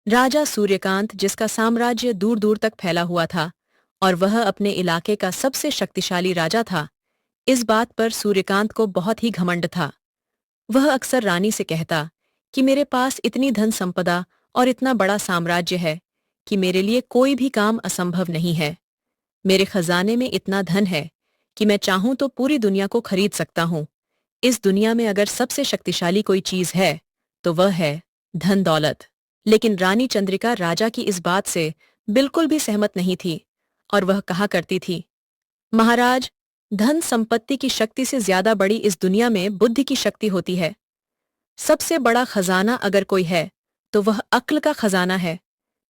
राजा सूर्यकांत, जिसका साम्राज्य दूर दूर तक फैला हुआ था और वह अपने इलाके का सबसे शक्तिशाली राजा था, इस बात पर सूर्यकांत को बहुत ही घमंड था। वह अक्सर रानी से कहता कि मेरे पास इतनी धन संपदा और इतना बड़ा साम्राज्य है कि मेरे लिए कोई भी काम असंभव नहीं है। मेरे खजाने में इतना धन है कि मैं चाहूं तो पूरी दुनिया को खरीद सकता हूं। इस दुनिया में अगर सबसे शक्तिशाली कोई चीज है तो वह है धन दौलत। लेकिन रानी चंद्रिका राजा की इस बात से बिल्कुल भी सहमत नहीं थी और वह कहा करती थी, महाराज, धन संपत्ति की शक्ति से ज्यादा बड़ी इस दुनिया में बुद्धि की शक्ति होती है। सबसे बड़ा खजाना अगर कोई है तो वह अक्ल का खजाना है,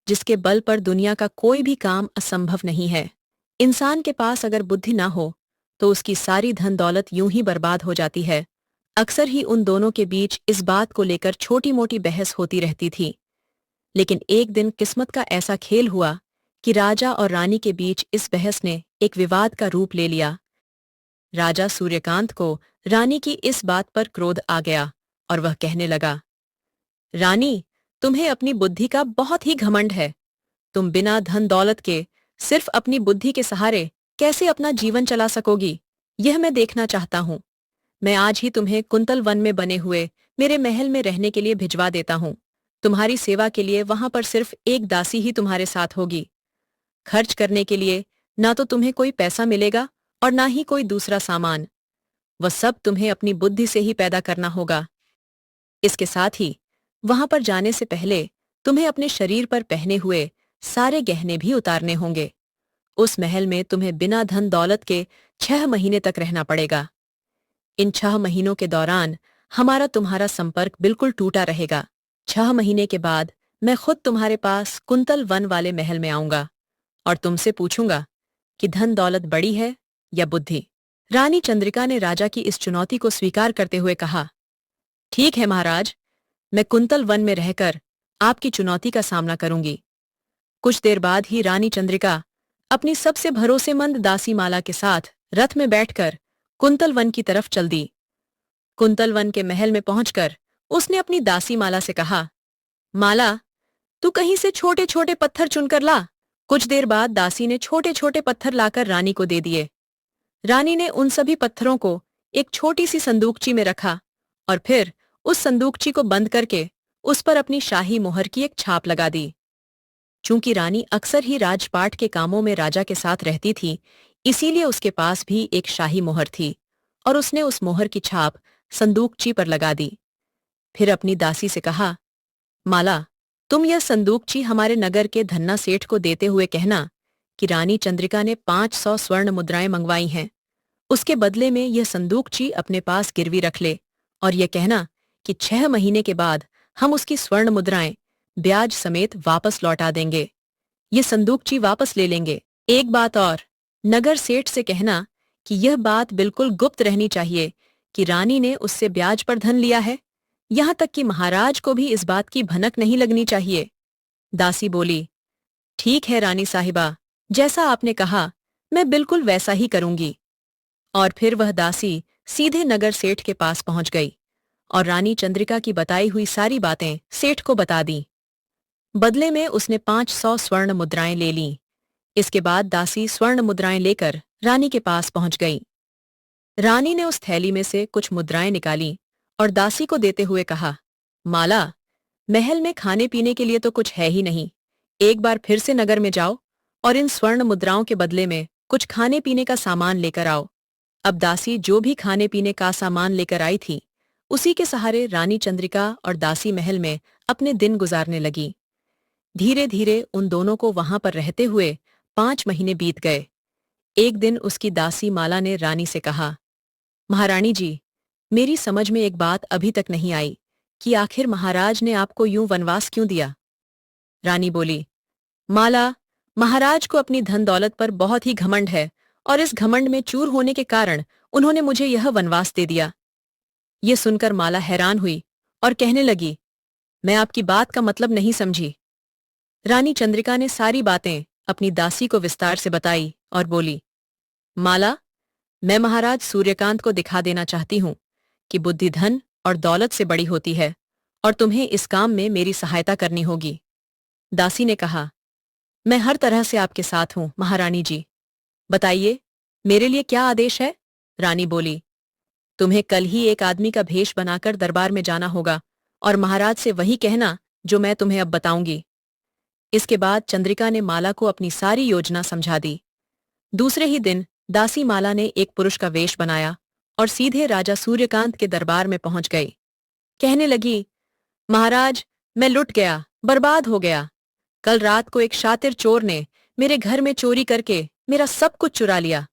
जिसके बल पर दुनिया का कोई भी काम असंभव नहीं है। इंसान के पास अगर बुद्धि ना हो तो उसकी सारी धन दौलत यूं ही बर्बाद हो जाती है। अक्सर ही उन दोनों के बीच इस बात को लेकर छोटी मोटी बहस होती रहती थी। लेकिन एक दिन किस्मत का ऐसा खेल हुआ कि राजा और रानी के बीच इस बहस ने एक विवाद का रूप ले लिया। राजा सूर्यकांत को रानी की इस बात पर क्रोध आ गया और वह कहने लगा, रानी, तुम्हें अपनी बुद्धि का बहुत ही घमंड है। तुम बिना धन दौलत के सिर्फ अपनी बुद्धि के सहारे कैसे अपना जीवन चला सकोगी, यह मैं देखना चाहता हूं। मैं आज ही तुम्हें कुंतल वन में बने हुए मेरे महल में रहने के लिए भिजवा देता हूं। तुम्हारी सेवा के लिए वहां पर सिर्फ एक दासी ही तुम्हारे साथ होगी। खर्च करने के लिए ना तो तुम्हें कोई पैसा मिलेगा और ना ही कोई दूसरा सामान। वह सब तुम्हें अपनी बुद्धि से ही पैदा करना होगा। इसके साथ ही वहां पर जाने से पहले तुम्हें अपने शरीर पर पहने हुए सारे गहने भी उतारने होंगे। उस महल में तुम्हें बिना धन दौलत के 6 महीने तक रहना पड़ेगा। इन 6 महीनों के दौरान हमारा तुम्हारा संपर्क बिल्कुल टूटा रहेगा। 6 महीने के बाद मैं खुद तुम्हारे पास कुंतल वन वाले महल में आऊंगा और तुमसे पूछूंगा कि धन दौलत बड़ी है या बुद्धि। रानी चंद्रिका ने राजा की इस चुनौती को स्वीकार करते हुए कहा, ठीक है महाराज, मैं कुंतल वन में रहकर आपकी चुनौती का सामना करूंगी। कुछ देर बाद ही रानी चंद्रिका अपनी सबसे भरोसेमंद दासी माला के साथ रथ में बैठकर कुंतल वन की तरफ चल दी। कुंतल वन के महल में पहुंचकर उसने अपनी दासी माला से कहा, माला, तू कहीं से छोटे छोटे पत्थर चुनकर ला। कुछ देर बाद दासी ने छोटे छोटे पत्थर लाकर रानी को दे दिए। रानी ने उन सभी पत्थरों को एक छोटी सी संदूकची में रखा और फिर उस संदूकची को बंद करके उस पर अपनी शाही मोहर की एक छाप लगा दी। चूंकि रानी अक्सर ही राजपाट के कामों में राजा के साथ रहती थी, इसीलिए उसके पास भी एक शाही मोहर थी और उसने उस मोहर की छाप संदूकची पर लगा दी। फिर अपनी दासी से कहा, माला, तुम यह संदूकची हमारे नगर के धन्ना सेठ को देते हुए कहना कि रानी चंद्रिका ने 500 स्वर्ण मुद्राएं मंगवाई हैं। उसके बदले में यह संदूकची अपने पास गिरवी रख ले और यह कहना कि 6 महीने के बाद हम उसकी स्वर्ण मुद्राएं ब्याज समेत वापस लौटा देंगे। ये संदूकची वापस ले लेंगे। एक बात और, नगर सेठ से कहना कि यह बात बिल्कुल गुप्त रहनी चाहिए कि रानी ने उससे ब्याज पर धन लिया है। यहां तक कि महाराज को भी इस बात की भनक नहीं लगनी चाहिए। दासी बोली, ठीक है रानी साहिबा, जैसा आपने कहा मैं बिल्कुल वैसा ही करूंगी। और फिर वह दासी सीधे नगर सेठ के पास पहुंच गई और रानी चंद्रिका की बताई हुई सारी बातें सेठ को बता दी। बदले में उसने 500 स्वर्ण मुद्राएं ले लीं। इसके बाद दासी स्वर्ण मुद्राएं लेकर रानी के पास पहुंच गई। रानी ने उस थैली में से कुछ मुद्राएं निकाली और दासी को देते हुए कहा, माला, महल में खाने पीने के लिए तो कुछ है ही नहीं। एक बार फिर से नगर में जाओ और इन स्वर्ण मुद्राओं के बदले में कुछ खाने पीने का सामान लेकर आओ। अब दासी जो भी खाने पीने का सामान लेकर आई थी, उसी के सहारे रानी चंद्रिका और दासी महल में अपने दिन गुजारने लगी। धीरे धीरे उन दोनों को वहां पर रहते हुए 5 महीने बीत गए। एक दिन उसकी दासी माला ने रानी से कहा, महारानी जी, मेरी समझ में एक बात अभी तक नहीं आई कि आखिर महाराज ने आपको यूं वनवास क्यों दिया। रानी बोली, माला, महाराज को अपनी धन दौलत पर बहुत ही घमंड है और इस घमंड में चूर होने के कारण उन्होंने मुझे यह वनवास दे दिया। ये सुनकर माला हैरान हुई और कहने लगी, मैं आपकी बात का मतलब नहीं समझी। रानी चंद्रिका ने सारी बातें अपनी दासी को विस्तार से बताई और बोली, माला, मैं महाराज सूर्यकांत को दिखा देना चाहती हूं कि बुद्धि धन और दौलत से बड़ी होती है और तुम्हें इस काम में मेरी सहायता करनी होगी। दासी ने कहा, मैं हर तरह से आपके साथ हूं महारानी जी। बताइए, मेरे लिए क्या आदेश है? रानी बोली, तुम्हें कल ही एक आदमी का भेष बनाकर दरबार में जाना होगा और महाराज से वही कहना जो मैं तुम्हें अब बताऊंगी। इसके बाद चंद्रिका ने माला को अपनी सारी योजना समझा दी। दूसरे ही दिन दासी माला ने एक पुरुष का वेश बनाया और सीधे राजा सूर्यकांत के दरबार में पहुंच गई। कहने लगी, महाराज, मैं लुट गया, बर्बाद हो गया। कल रात को एक शातिर चोर ने मेरे घर में चोरी करके मेरा सब कुछ चुरा लिया।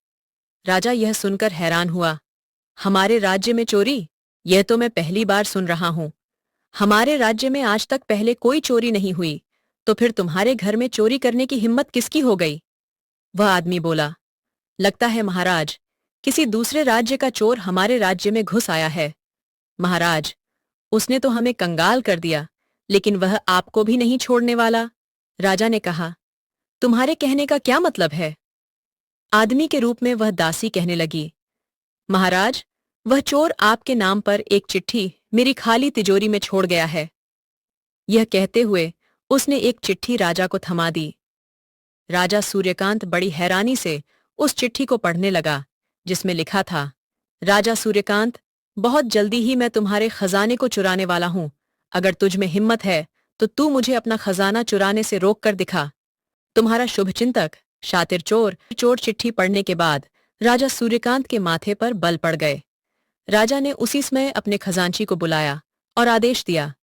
राजा यह सुनकर हैरान हुआ। हमारे राज्य में चोरी? यह तो मैं पहली बार सुन रहा हूं। हमारे राज्य में आज तक पहले कोई चोरी नहीं हुई, तो फिर तुम्हारे घर में चोरी करने की हिम्मत किसकी हो गई? वह आदमी बोला, लगता है महाराज, किसी दूसरे राज्य का चोर हमारे राज्य में घुस आया है। महाराज, उसने तो हमें कंगाल कर दिया, लेकिन वह आपको भी नहीं छोड़ने वाला। राजा ने कहा, तुम्हारे कहने का क्या मतलब है? आदमी के रूप में वह दासी कहने लगी, महाराज, वह चोर आपके नाम पर एक चिट्ठी मेरी खाली तिजोरी में छोड़ गया है। यह कहते हुए उसने एक चिट्ठी राजा को थमा दी। राजा सूर्यकांत बड़ी हैरानी से उस चिट्ठी को पढ़ने लगा, जिसमें लिखा था, राजा सूर्यकांत, बहुत जल्दी ही मैं तुम्हारे खजाने को चुराने वाला हूं। अगर तुझ में हिम्मत है तो तू मुझे अपना खजाना चुराने से रोक कर दिखा। तुम्हारा शुभचिंतक शातिर चोर। चोर चिट्ठी पढ़ने के बाद राजा सूर्यकांत के माथे पर बल पड़ गए। राजा ने उसी समय अपने खजांची को बुलाया और आदेश दिया,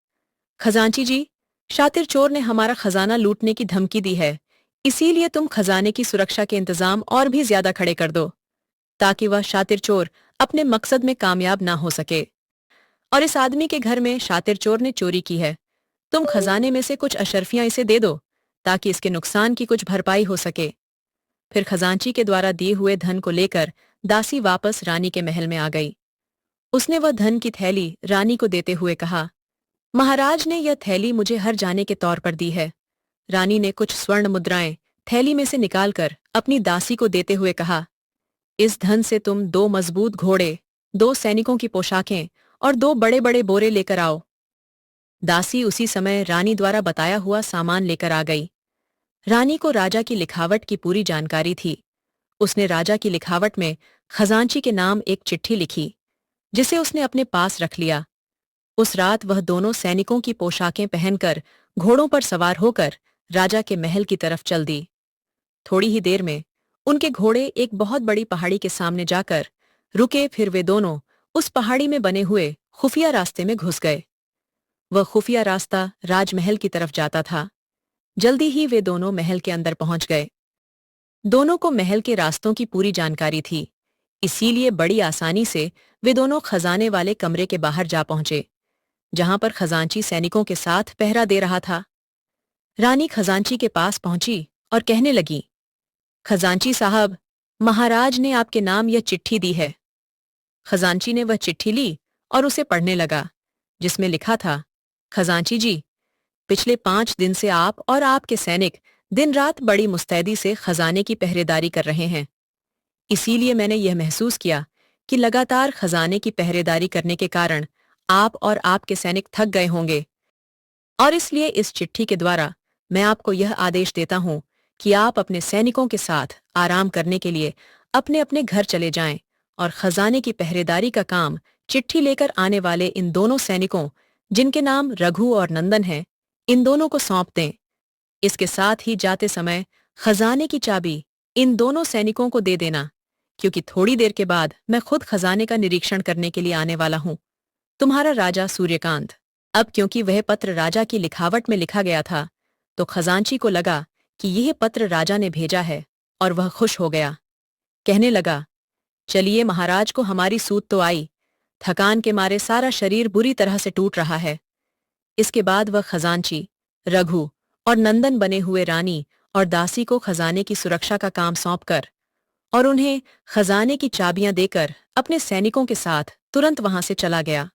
खजांची जी, शातिर चोर ने हमारा खजाना लूटने की धमकी दी है, इसीलिए तुम खजाने की सुरक्षा के इंतजाम और भी ज्यादा खड़े कर दो, ताकि वह शातिर चोर अपने मकसद में कामयाब ना हो सके। और इस आदमी के घर में शातिर चोर ने चोरी की है, तुम खजाने में से कुछ अशर्फियां इसे दे दो, ताकि इसके नुकसान की कुछ भरपाई हो सके। फिर खजांची के द्वारा दिए हुए धन को लेकर दासी वापस रानी के महल में आ गई। उसने वह धन की थैली रानी को देते हुए कहा, महाराज ने यह थैली मुझे हर जाने के तौर पर दी है। रानी ने कुछ स्वर्ण मुद्राएं थैली में से निकालकर अपनी दासी को देते हुए कहा, इस धन से तुम 2 मजबूत घोड़े, 2 सैनिकों की पोशाकें और 2 बड़े बड़े बोरे लेकर आओ। दासी उसी समय रानी द्वारा बताया हुआ सामान लेकर आ गई। रानी को राजा की लिखावट की पूरी जानकारी थी। उसने राजा की लिखावट में खजांची के नाम एक चिट्ठी लिखी, जिसे उसने अपने पास रख लिया। उस रात वह दोनों सैनिकों की पोशाकें पहनकर घोड़ों पर सवार होकर राजा के महल की तरफ चल दी। थोड़ी ही देर में उनके घोड़े एक बहुत बड़ी पहाड़ी के सामने जाकर रुके। फिर वे दोनों उस पहाड़ी में बने हुए खुफिया रास्ते में घुस गए। वह खुफिया रास्ता राजमहल की तरफ जाता था। जल्दी ही वे दोनों महल के अंदर पहुंच गए। दोनों को महल के रास्तों की पूरी जानकारी थी, इसीलिए बड़ी आसानी से वे दोनों खजाने वाले कमरे के बाहर जा पहुंचे, जहां पर खजांची सैनिकों के साथ पहरा दे रहा था। रानी खजांची के पास पहुंची और कहने लगी, खजांची साहब, महाराज ने आपके नाम यह चिट्ठी दी है। खजांची ने वह चिट्ठी ली और उसे पढ़ने लगा, जिसमें लिखा था, खजांची जी, पिछले 5 दिन से आप और आपके सैनिक दिन रात बड़ी मुस्तैदी से खजाने की पहरेदारी कर रहे हैं। इसीलिए मैंने यह महसूस किया कि लगातार खजाने की पहरेदारी करने के कारण आप और आपके सैनिक थक गए होंगे, और इसलिए इस चिट्ठी के द्वारा मैं आपको यह आदेश देता हूं कि आप अपने सैनिकों के साथ आराम करने के लिए अपने अपने घर चले जाएं और खजाने की पहरेदारी का काम चिट्ठी लेकर आने वाले इन दोनों सैनिकों, जिनके नाम रघु और नंदन हैं, इन दोनों को सौंप दें। इसके साथ ही जाते समय खजाने की चाबी इन दोनों सैनिकों को दे देना, क्योंकि थोड़ी देर के बाद मैं खुद खजाने का निरीक्षण करने के लिए आने वाला हूं। तुम्हारा राजा सूर्यकांत। अब क्योंकि वह पत्र राजा की लिखावट में लिखा गया था, तो खजांची को लगा कि यह पत्र राजा ने भेजा है, और वह खुश हो गया। कहने लगा, चलिए महाराज को हमारी सूत तो आई, थकान के मारे सारा शरीर बुरी तरह से टूट रहा है। इसके बाद वह खजांची, रघु और नंदन बने हुए रानी और दासी को खजाने की सुरक्षा का काम सौंपकर और उन्हें खजाने की चाबियां देकर अपने सैनिकों के साथ तुरंत वहां से चला गया।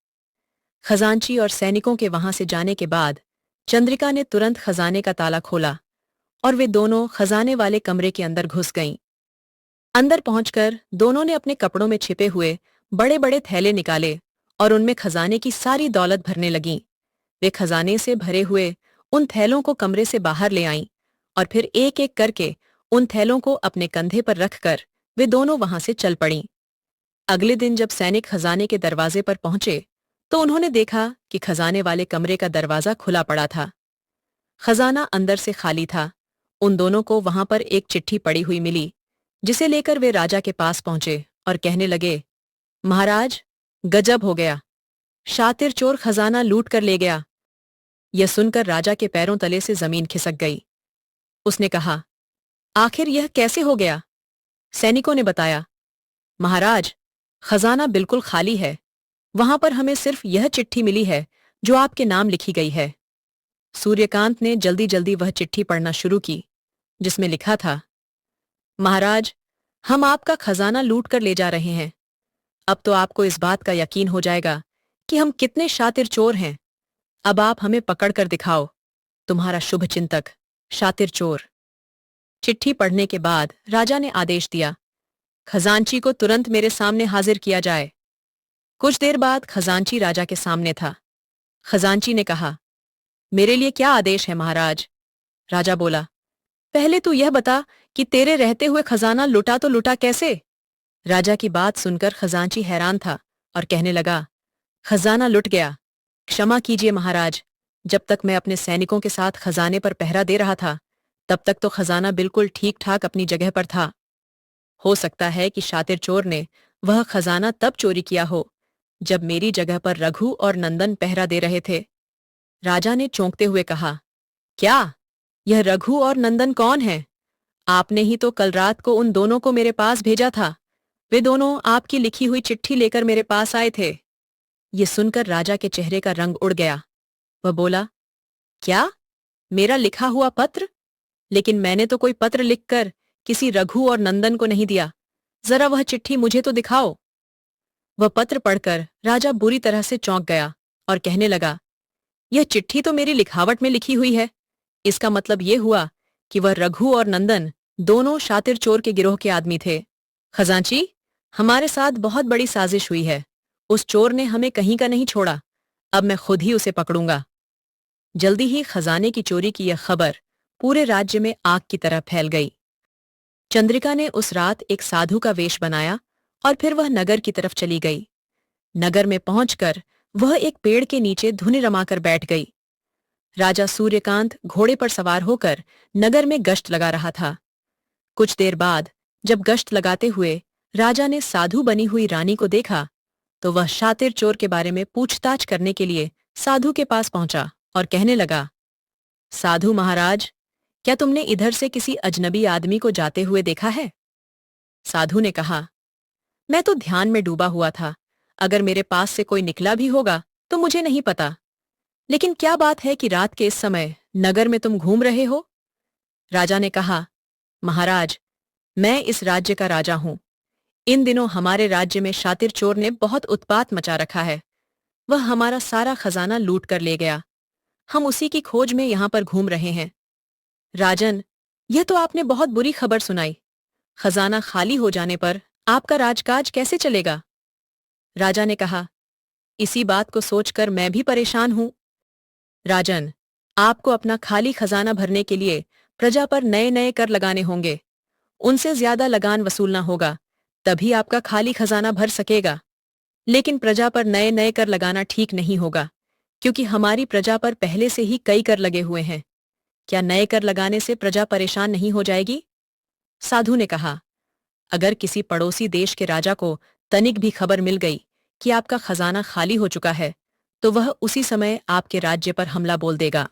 खजांची और सैनिकों के वहां से जाने के बाद चंद्रिका ने तुरंत खजाने का ताला खोला और वे दोनों खजाने वाले कमरे के अंदर घुस गईं। अंदर पहुंचकर दोनों ने अपने कपड़ों में छिपे हुए बड़े बड़े थैले निकाले और उनमें खजाने की सारी दौलत भरने लगीं। वे खजाने से भरे हुए उन थैलों को कमरे से बाहर ले आईं और फिर एक एक करके उन थैलों को अपने कंधे पर रखकर वे दोनों वहां से चल पड़ीं। अगले दिन जब सैनिक खजाने के दरवाजे पर पहुंचे तो उन्होंने देखा कि खजाने वाले कमरे का दरवाजा खुला पड़ा था। खजाना अंदर से खाली था। उन दोनों को वहां पर एक चिट्ठी पड़ी हुई मिली, जिसे लेकर वे राजा के पास पहुंचे और कहने लगे, महाराज, गजब हो गया, शातिर चोर खजाना लूट कर ले गया। यह सुनकर राजा के पैरों तले से जमीन खिसक गई। उसने कहा, आखिर यह कैसे हो गया? सैनिकों ने बताया, महाराज, खजाना बिल्कुल खाली है। वहां पर हमें सिर्फ यह चिट्ठी मिली है जो आपके नाम लिखी गई है। सूर्यकांत ने जल्दी जल्दी वह चिट्ठी पढ़ना शुरू की, जिसमें लिखा था, महाराज, हम आपका खजाना लूट कर ले जा रहे हैं। अब तो आपको इस बात का यकीन हो जाएगा कि हम कितने शातिर चोर हैं। अब आप हमें पकड़ कर दिखाओ, तुम्हारा शुभ चिंतक, शातिर चोर। चिट्ठी पढ़ने के बाद राजा ने आदेश दिया, खजांची को तुरंत मेरे सामने हाजिर किया जाए। कुछ देर बाद खजांची राजा के सामने था। खजांची ने कहा, मेरे लिए क्या आदेश है महाराज? राजा बोला, पहले तू यह बता कि तेरे रहते हुए खजाना लुटा तो लुटा कैसे? राजा की बात सुनकर खजांची हैरान था और कहने लगा, खजाना लुट गया। क्षमा कीजिए महाराज, जब तक मैं अपने सैनिकों के साथ खजाने पर पहरा दे रहा था तब तक तो खजाना बिल्कुल ठीक ठाक अपनी जगह पर था। हो सकता है कि शातिर चोर ने वह खजाना तब चोरी किया हो जब मेरी जगह पर रघु और नंदन पहरा दे रहे थे। राजा ने चौंकते हुए कहा, क्या? यह रघु और नंदन कौन है? आपने ही तो कल रात को उन दोनों को मेरे पास भेजा था। वे दोनों आपकी लिखी हुई चिट्ठी लेकर मेरे पास आए थे। ये सुनकर राजा के चेहरे का रंग उड़ गया। वह बोला, क्या? मेरा लिखा हुआ पत्र? लेकिन मैंने तो कोई पत्र लिखकर किसी रघु और नंदन को नहीं दिया। जरा वह चिट्ठी मुझे तो दिखाओ। वह पत्र पढ़कर राजा बुरी तरह से चौंक गया और कहने लगा, यह चिट्ठी तो मेरी लिखावट में लिखी हुई है। इसका मतलब ये हुआ कि वह रघु और नंदन दोनों शातिर चोर के गिरोह के आदमी थे। खजांची, हमारे साथ बहुत बड़ी साजिश हुई है। उस चोर ने हमें कहीं का नहीं छोड़ा। अब मैं खुद ही उसे पकड़ूंगा। जल्दी ही खजाने की चोरी की यह खबर पूरे राज्य में आग की तरह फैल गई। चंद्रिका ने उस रात एक साधु का वेश बनाया और फिर वह नगर की तरफ चली गई। नगर में पहुंचकर वह एक पेड़ के नीचे धुनि रमाकर बैठ गई। राजा सूर्यकांत घोड़े पर सवार होकर नगर में गश्त लगा रहा था। कुछ देर बाद जब गश्त लगाते हुए राजा ने साधु बनी हुई रानी को देखा तो वह शातिर चोर के बारे में पूछताछ करने के लिए साधु के पास पहुंचा और कहने लगा, साधु महाराज, क्या तुमने इधर से किसी अजनबी आदमी को जाते हुए देखा है? साधु ने कहा, मैं तो ध्यान में डूबा हुआ था। अगर मेरे पास से कोई निकला भी होगा तो मुझे नहीं पता। लेकिन क्या बात है कि रात के इस समय नगर में तुम घूम रहे हो? राजा ने कहा, महाराज, मैं इस राज्य का राजा हूं। इन दिनों हमारे राज्य में शातिर चोर ने बहुत उत्पात मचा रखा है। वह हमारा सारा खजाना लूट कर ले गया। हम उसी की खोज में यहां पर घूम रहे हैं। राजन, यह तो आपने बहुत बुरी खबर सुनाई। खजाना खाली हो जाने पर आपका राजकाज कैसे चलेगा? राजा ने कहा, इसी बात को सोचकर मैं भी परेशान हूं। राजन, आपको अपना खाली खजाना भरने के लिए प्रजा पर नए नए कर लगाने होंगे। उनसे ज्यादा लगान वसूलना होगा, तभी आपका खाली खजाना भर सकेगा। लेकिन प्रजा पर नए नए कर लगाना ठीक नहीं होगा, क्योंकि हमारी प्रजा पर पहले से ही कई कर लगे हुए हैं। क्या नए कर लगाने से प्रजा परेशान नहीं हो जाएगी? साधु ने कहा, अगर किसी पड़ोसी देश के राजा को तनिक भी खबर मिल गई कि आपका खजाना खाली हो चुका है तो वह उसी समय आपके राज्य पर हमला बोल देगा।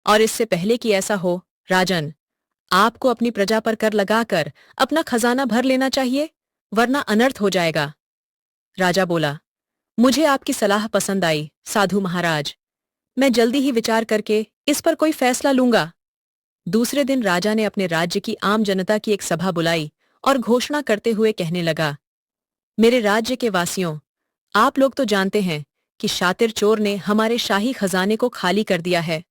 और इससे पहले कि ऐसा हो, राजन, आपको अपनी प्रजा पर कर लगाकर अपना खजाना भर लेना चाहिए, वरना अनर्थ हो जाएगा। राजा बोला, मुझे आपकी सलाह पसंद आई साधु महाराज। मैं जल्दी ही विचार करके इस पर कोई फैसला लूंगा। दूसरे दिन राजा ने अपने राज्य की आम जनता की एक सभा बुलाई और घोषणा करते हुए कहने लगा, मेरे राज्य के वासियों, आप लोग तो जानते हैं कि शातिर चोर ने हमारे शाही खजाने को खाली कर दिया है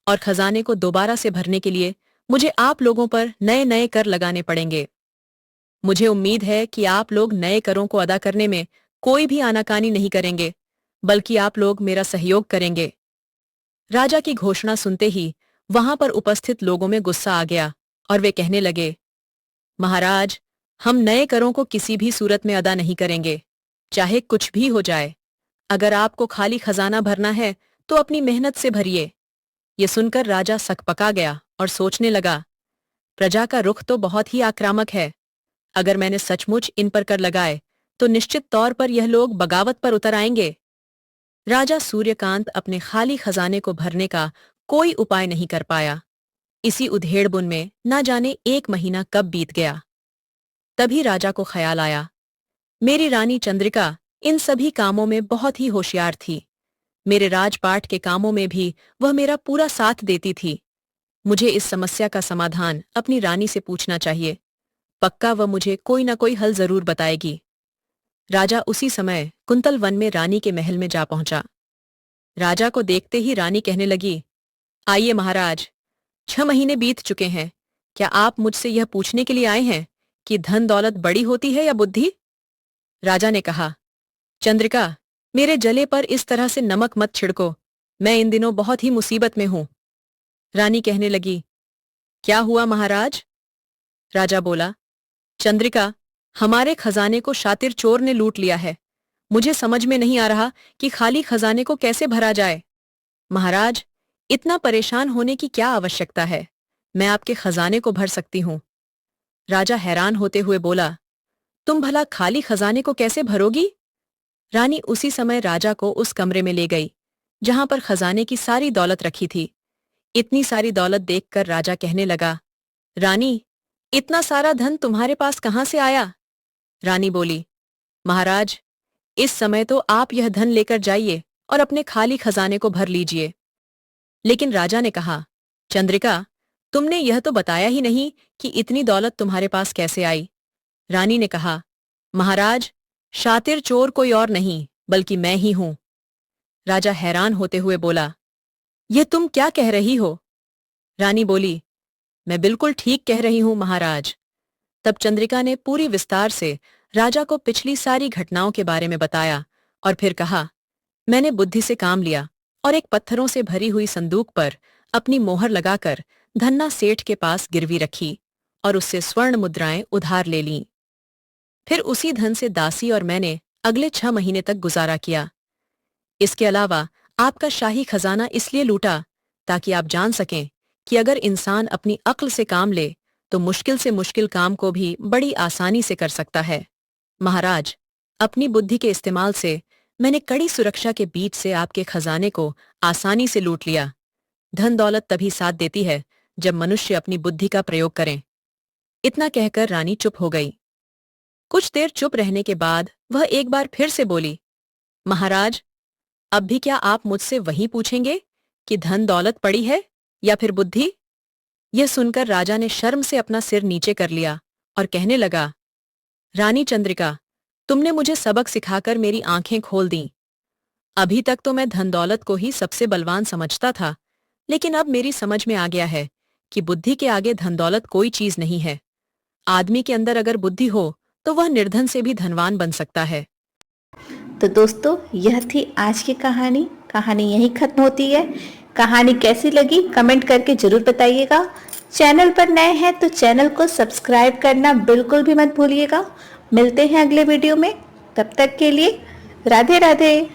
और खजाने को दोबारा से भरने के लिए मुझे आप लोगों पर नए नए कर लगाने पड़ेंगे। मुझे उम्मीद है कि आप लोग नए करों को अदा करने में कोई भी आनाकानी नहीं करेंगे, बल्कि आप लोग मेरा सहयोग करेंगे। राजा की घोषणा सुनते ही वहां पर उपस्थित लोगों में गुस्सा आ गया और वे कहने लगे, महाराज, हम नए करों को किसी भी सूरत में अदा नहीं करेंगे, चाहे कुछ भी हो जाए। अगर आपको खाली खजाना भरना है तो अपनी मेहनत से भरिए। ये सुनकर राजा सकपका गया और सोचने लगा, प्रजा का रुख तो बहुत ही आक्रामक है। अगर मैंने सचमुच इन पर कर लगाए तो निश्चित तौर पर यह लोग बगावत पर उतर आएंगे। राजा सूर्यकांत अपने खाली खजाने को भरने का कोई उपाय नहीं कर पाया। इसी उधेड़बुन में न जाने 1 महीना कब बीत गया। तभी राजा को ख्याल आया, मेरी रानी चंद्रिका इन सभी कामों में बहुत ही होशियार थी। मेरे राजपाट के कामों में भी वह मेरा पूरा साथ देती थी। मुझे इस समस्या का समाधान अपनी रानी से पूछना चाहिए। पक्का वह मुझे कोई न कोई हल जरूर बताएगी। राजा उसी समय कुंतल वन में रानी के महल में जा पहुंचा। राजा को देखते ही रानी कहने लगी, आइए महाराज, 6 महीने बीत चुके हैं। क्या आप मुझसे यह पूछने के लिए आए हैं कि धन दौलत बड़ी होती है या बुद्धि? राजा ने कहा, चंद्रिका, मेरे जले पर इस तरह से नमक मत छिड़को। मैं इन दिनों बहुत ही मुसीबत में हूं। रानी कहने लगी, क्या हुआ महाराज? राजा बोला, चंद्रिका, हमारे खजाने को शातिर चोर ने लूट लिया है। मुझे समझ में नहीं आ रहा कि खाली खजाने को कैसे भरा जाए। महाराज, इतना परेशान होने की क्या आवश्यकता है? मैं आपके खजाने को भर सकती हूं। राजा हैरान होते हुए बोला, तुम भला खाली खजाने को कैसे भरोगी? रानी उसी समय राजा को उस कमरे में ले गई जहां पर खजाने की सारी दौलत रखी थी। इतनी सारी दौलत देखकर राजा कहने लगा, रानी, इतना सारा धन तुम्हारे पास कहां से आया? रानी बोली, महाराज, इस समय तो आप यह धन लेकर जाइए और अपने खाली खजाने को भर लीजिए। लेकिन राजा ने कहा, चंद्रिका, तुमने यह तो बताया ही नहीं कि इतनी दौलत तुम्हारे पास कैसे आई। रानी ने कहा, महाराज, शातिर चोर कोई और नहीं बल्कि मैं ही हूं। राजा हैरान होते हुए बोला, यह तुम क्या कह रही हो? रानी बोली, मैं बिल्कुल ठीक कह रही हूं महाराज। तब चंद्रिका ने पूरी विस्तार से राजा को पिछली सारी घटनाओं के बारे में बताया और फिर कहा, मैंने बुद्धि से काम लिया और एक पत्थरों से भरी हुई संदूक पर अपनी मोहर लगाकर धन्ना सेठ के पास गिरवी रखी और उससे स्वर्ण मुद्राएं उधार ले लीं। फिर उसी धन से दासी और मैंने अगले 6 महीने तक गुजारा किया। इसके अलावा आपका शाही खजाना इसलिए लूटा ताकि आप जान सकें कि अगर इंसान अपनी अक्ल से काम ले तो मुश्किल से मुश्किल काम को भी बड़ी आसानी से कर सकता है। महाराज, अपनी बुद्धि के इस्तेमाल से मैंने कड़ी सुरक्षा के बीच से आपके खजाने को आसानी से लूट लिया। धन दौलत तभी साथ देती है जब मनुष्य अपनी बुद्धि का प्रयोग करें। इतना कहकर रानी चुप हो गई। कुछ देर चुप रहने के बाद वह एक बार फिर से बोली, महाराज, अब भी क्या आप मुझसे वही पूछेंगे कि धन दौलत पड़ी है या फिर बुद्धि? यह सुनकर राजा ने शर्म से अपना सिर नीचे कर लिया और कहने लगा, रानी चंद्रिका, तुमने मुझे सबक सिखाकर मेरी आंखें खोल दीं। अभी तक तो मैं धन दौलत को ही सबसे बलवान समझता था, लेकिन अब मेरी समझ में आ गया है कि बुद्धि के आगे धन दौलत कोई चीज नहीं है। आदमी के अंदर अगर बुद्धि हो तो वह निर्धन से भी धनवान बन सकता है। तो दोस्तों, यह थी आज की कहानी। कहानी यहीं खत्म होती है। कहानी कैसी लगी कमेंट करके जरूर बताइएगा। चैनल पर नए हैं तो चैनल को सब्सक्राइब करना बिल्कुल भी मत भूलिएगा। मिलते हैं अगले वीडियो में। तब तक के लिए राधे राधे।